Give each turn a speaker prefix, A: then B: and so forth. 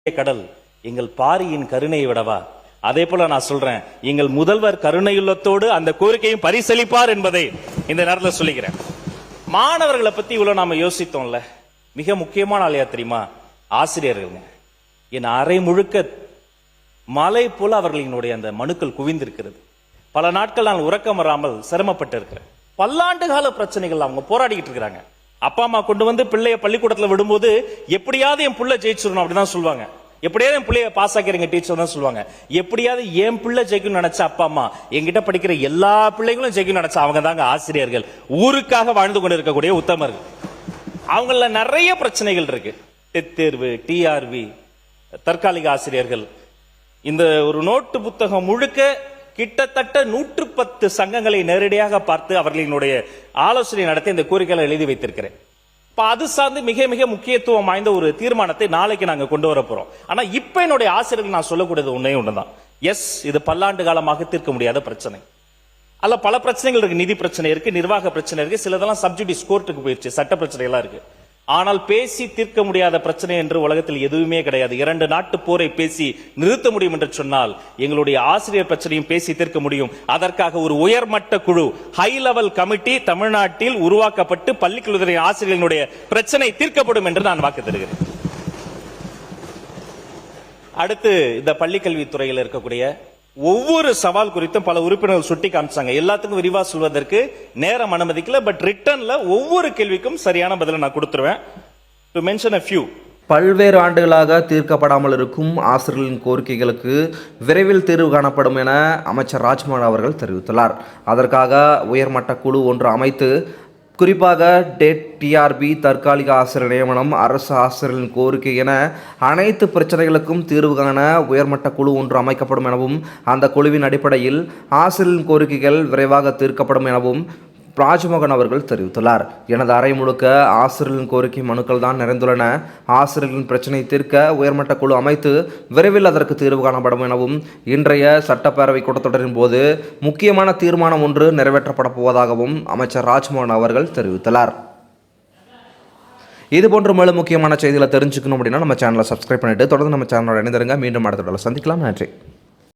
A: கடல் எங்கள் பாரியின் கருணையை விடவா? அதே போல நான் சொல்றேன், எங்கள் முதல்வர் கருணையுள்ளத்தோடு அந்த கோரிக்கையும் பரிசளிப்பார் என்பதை இந்த நேரத்தில் சொல்லிக்கிறேன். மாணவர்களை பத்தி இவ்வளவு நாம யோசித்தோம்ல, மிக முக்கியமான ஆளையா தெரியுமா? ஆசிரியர்கள். என் அரை முழுக்க மலை போல அவர்களினுடைய அந்த மனுக்கள் குவிந்திருக்கிறது. பல நாட்கள் நான் உறக்கம் வராமல் சிரமப்பட்டு இருக்கிறேன். பல்லாண்டு கால பிரச்சனைகள் அவங்க போராடிக்கிட்டு இருக்கிறாங்க. அப்பா அம்மா கொண்டு வந்து பிள்ளைய பள்ளிக்கூடத்துல விடும்போது எப்படியாவது என் பிள்ளை ஜெயிச்சிடணும் அப்படிதான் சொல்லுவாங்க. எப்படியாவது என் பிள்ளைய பாஸ் ஆக்கிறீங்க டீச்சர் தான் சொல்லுவாங்க. எப்படியாவது என் பிள்ளை ஜெயிக்கணும்னு நினைச்ச அப்பா அம்மா, என்கிட்ட படிக்கிற எல்லா பிள்ளைகளும் ஜெயிக்கணும்னு நினைச்சா அவங்க தாங்க ஆசிரியர்கள். ஊருக்காக வாழ்ந்து கொண்டு இருக்கக்கூடிய உத்தமர்கள். அவங்கள நிறைய பிரச்சனைகள் இருக்கு. டெட் தேர்வு, டிஆர்வி, தற்காலிக ஆசிரியர்கள். இந்த ஒரு நோட்டு புத்தகம் முழுக்க கிட்டத்தட்ட 110 சங்கங்களை நேரடியாக பார்த்து அவர்களினுடைய ஆலோசனை நடத்தி இந்த கோரிக்கைகளை எழுதி வைத்திருக்கிறேன். அது சார்ந்து மிக மிக முக்கியத்துவம் வாய்ந்த ஒரு தீர்மானத்தை நாளைக்கு நாங்க கொண்டு வர போறோம். ஆனா இப்ப என்னுடைய ஆசிரியர்கள் நான் சொல்லக்கூடியது ஒன்னே ஒண்ணுதான். எஸ், இது பல்லாண்டு காலமாக தீர்க்க முடியாத பிரச்சனை அல்ல. பல பிரச்சனைகள் இருக்கு. நிதி பிரச்சனை இருக்கு, நிர்வாக பிரச்சனை இருக்கு, சிலதெல்லாம் சப்ஜுடிஸ் கோர்ட்டுக்கு போயிடுச்சு, சட்ட பிரச்சனை எல்லாம் இருக்கு. ஆனால் பேசி தீர்க்க முடியாத பிரச்சனை என்று உலகத்தில் எதுவுமே கிடையாது. 2 நாட்டு போரை பேசி நிறுத்த முடியும் என்று சொன்னால் எங்களுடைய ஆசிரியர் பிரச்சனையும் பேசி தீர்க்க முடியும். அதற்காக ஒரு உயர்மட்ட குழு, ஹை லெவல் கமிட்டி தமிழ்நாட்டில் உருவாக்கப்பட்டு பள்ளிக்கல்வித்துறை ஆசிரியர்களுடைய பிரச்சனை தீர்க்கப்படும் என்று நான் வாக்கு தருகிறேன். அடுத்து, இந்த பள்ளிக்கல்வித்துறையில் இருக்கக்கூடிய ஒவ்வொரு சவால் குறித்தும் பல உறுப்பினர்கள் சுட்டி காமிச்சாங்க. எல்லாத்துக்கும் விரிவா சொல்வதற்கு நேரம் அனுமதிக்கல. பட் ரிட்டன்ல ஒவ்வொரு கேள்விக்கும் சரியான பதில நான் கொடுத்துருவேன். To mention a few.
B: பல்வேறு ஆண்டுகளாக தீர்க்கப்படாமல் இருக்கும் ஆசிரியர்களின் கோரிக்கைகளுக்கு விரைவில் தீர்வு காணப்படும் என அமைச்சர் ராஜ்மோகன் அவர்கள் தெரிவித்துள்ளார். அதற்காக உயர்மட்ட குழு ஒன்று அமைத்து குறிப்பாக டெட், டிஆர்பி, தற்காலிக ஆசிரியர் நியமனம், அரசு ஆசிரியர்களின் கோரிக்கை என அனைத்து பிரச்சனைகளுக்கும் தீர்வு காண உயர்மட்ட குழு ஒன்று அமைக்கப்படும் எனவும் அந்த குழுவின் அடிப்படையில் ஆசிரியர்களின் கோரிக்கைகள் விரைவாக தீர்க்கப்படும் எனவும் ராஜ்மோகன் அவர்கள் தெரிவித்துள்ளார். எனது அறை முழுக்க ஆசிரியர்களின் கோரிக்கை மனுக்கள் தான் நிறைந்துள்ளன. ஆசிரியர்களின் பிரச்சனை தீர்க்க உயர்மட்ட குழு அமைத்து விரைவில் அதற்கு தீர்வு காணப்படும் எனவும் இன்றைய சட்டப்பேரவை கூட்டத்தொடரின் போது முக்கியமான தீர்மானம் ஒன்று நிறைவேற்றப்பட போவதாகவும் அமைச்சர் ராஜ்மோகன் அவர்கள் தெரிவித்துள்ளார். இதுபோன்ற மேலும் முக்கியமான செய்திகளை தெரிஞ்சுக்கணும் அப்படின்னா நம்ம சேனலை சப்ஸ்கிரைப் பண்ணிட்டு தொடர்ந்து நம்ம சேனலோட இணைந்திருங்க. மீண்டும் அடுத்த சந்திக்கலாம். நன்றி.